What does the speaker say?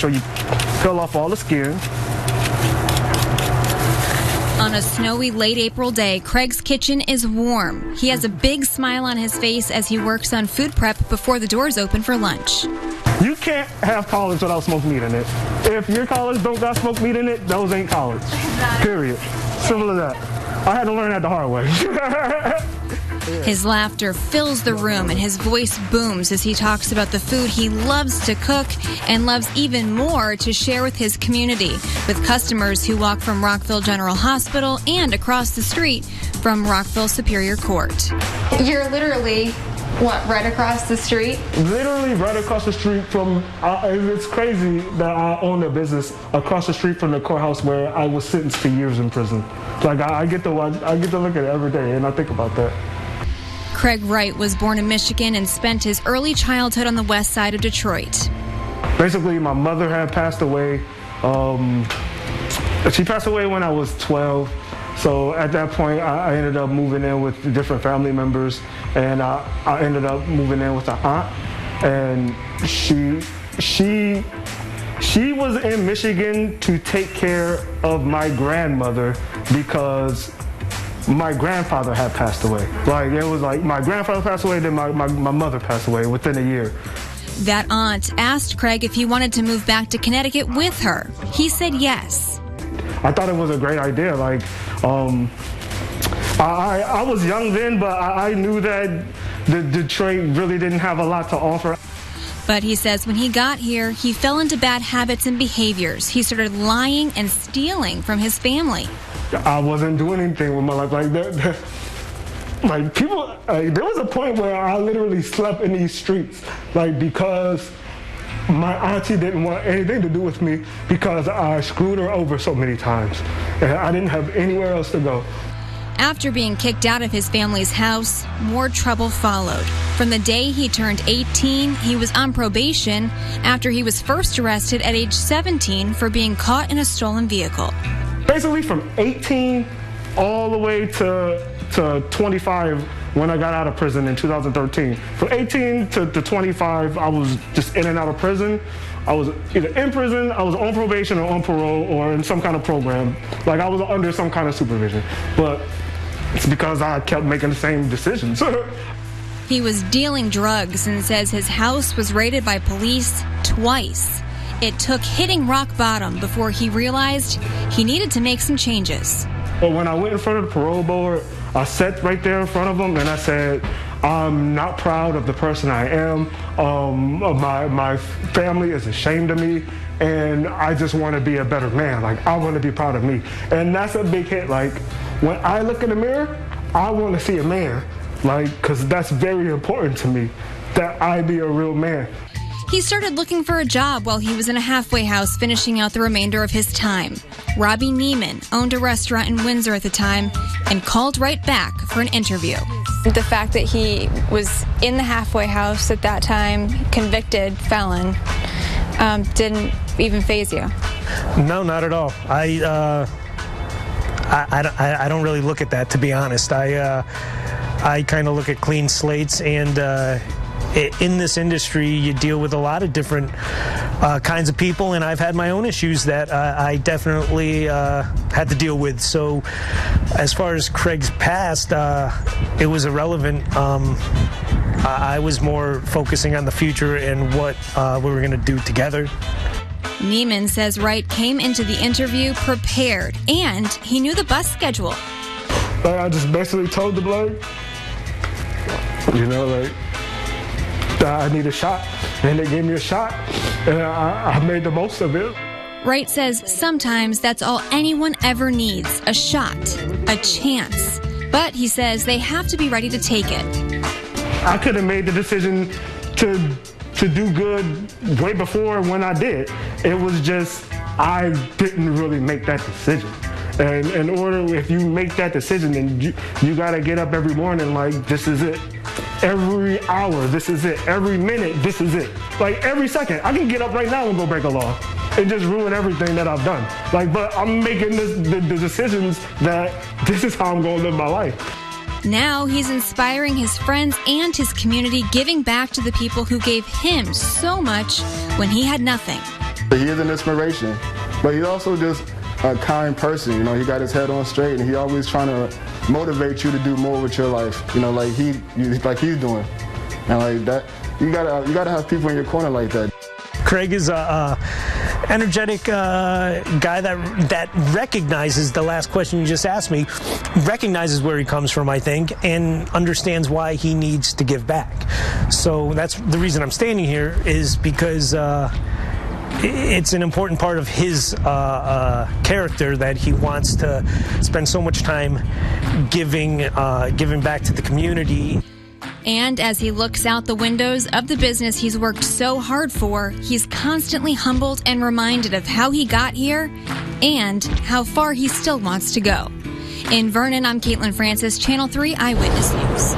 So you peel off all the skin. On a snowy late April day, Craig's kitchen is warm. He has a big smile on his face as he works on food prep before the doors open for lunch. You can't have collard without smoked meat in it. If your collards don't got smoked meat in it, those ain't collards. Period. Simple as that. I had to learn that the hard way. His laughter fills the room and his voice booms as he talks about the food he loves to cook and loves even more to share with his community, with customers who walk from Rockville General Hospital and across the street from Rockville Superior Court. You're literally, right across the street? Literally right across the street from, it's crazy that I own a business across the street from the courthouse where I was sentenced to years in prison. Like I get to look at it every day and I think about that. Craig Wright was born in Michigan and spent his early childhood on the west side of Detroit. Basically, my mother had passed away. She passed away when I was 12. So at that point, I ended up moving in with different family members, and I ended up moving in with an aunt. And she was in Michigan to take care of my grandmother because my grandfather had passed away. Like, it was like my grandfather passed away, then my mother passed away within a year. That aunt asked Craig if he wanted to move back to Connecticut with her. He said yes. I thought it was a great idea. Like, I was young then, but I knew that Detroit really didn't have a lot to offer. But he says when he got here, he fell into bad habits and behaviors. He started lying and stealing from his family. I wasn't doing anything with my life like that. Like people, there was a point where I literally slept in these streets, like because my auntie didn't want anything to do with me because I screwed her over so many times, and I didn't have anywhere else to go. After being kicked out of his family's house, more trouble followed. From the day he turned 18, he was on probation after he was first arrested at age 17 for being caught in a stolen vehicle. Basically from 18 all the way to 25 when I got out of prison in 2013. From 18 to 25, I was just in and out of prison. I was either in prison, I was on probation or on parole or in some kind of program. Like I was under some kind of supervision. But it's because I kept making the same decisions. He was dealing drugs and says his house was raided by police twice. It took hitting rock bottom before he realized he needed to make some changes. But when I went in front of the parole board, I sat right there in front of them and I said, I'm not proud of the person I am. My family is ashamed of me, and I just want to be a better man. Like, I want to be proud of me. And that's a big hit. Like, when I look in the mirror, I want to see a man. Like, because that's very important to me, that I be a real man. He started looking for a job while he was in a halfway house finishing out the remainder of his time. Robbie Neiman owned a restaurant in Windsor at the time and called right back for an interview. The fact that he was in the halfway house at that time, convicted felon, didn't even faze you? No, not at all. I don't really look at that, to be honest. I kind of look at clean slates, and in this industry, you deal with a lot of different kinds of people, and I've had my own issues that I definitely had to deal with. So as far as Craig's past, it was irrelevant. I was more focusing on the future and what we were going to do together. Neiman says Wright came into the interview prepared, and he knew the bus schedule. I just basically told the bloke, I need a shot, and they gave me a shot, and I made the most of it. Wright says sometimes that's all anyone ever needs, a shot, a chance. But he says they have to be ready to take it. I could have made the decision to do good way before when I did. It was just, I didn't really make that decision. And in order, if you make that decision, then you gotta get up every morning like, this is it. Every hour, this is it. Every minute, this is it. Like every second, I can get up right now and go break a law and just ruin everything that I've done. Like, but I'm making the decisions that this is how I'm gonna live my life. Now he's inspiring his friends and his community, giving back to the people who gave him so much when he had nothing. He is an inspiration, but he's also just a kind person. You know, he got his head on straight, and he always trying to motivate you to do more with your life. You know, like he's doing, and like that. You gotta have people in your corner like that. Craig is a energetic guy that recognizes the last question you just asked me, recognizes where he comes from, I think, and understands why he needs to give back. So that's the reason I'm standing here, is because it's an important part of his character that he wants to spend so much time giving back to the community. And as he looks out the windows of the business he's worked so hard for, he's constantly humbled and reminded of how he got here and how far he still wants to go. In Vernon, I'm Caitlin Francis, Channel 3 Eyewitness News.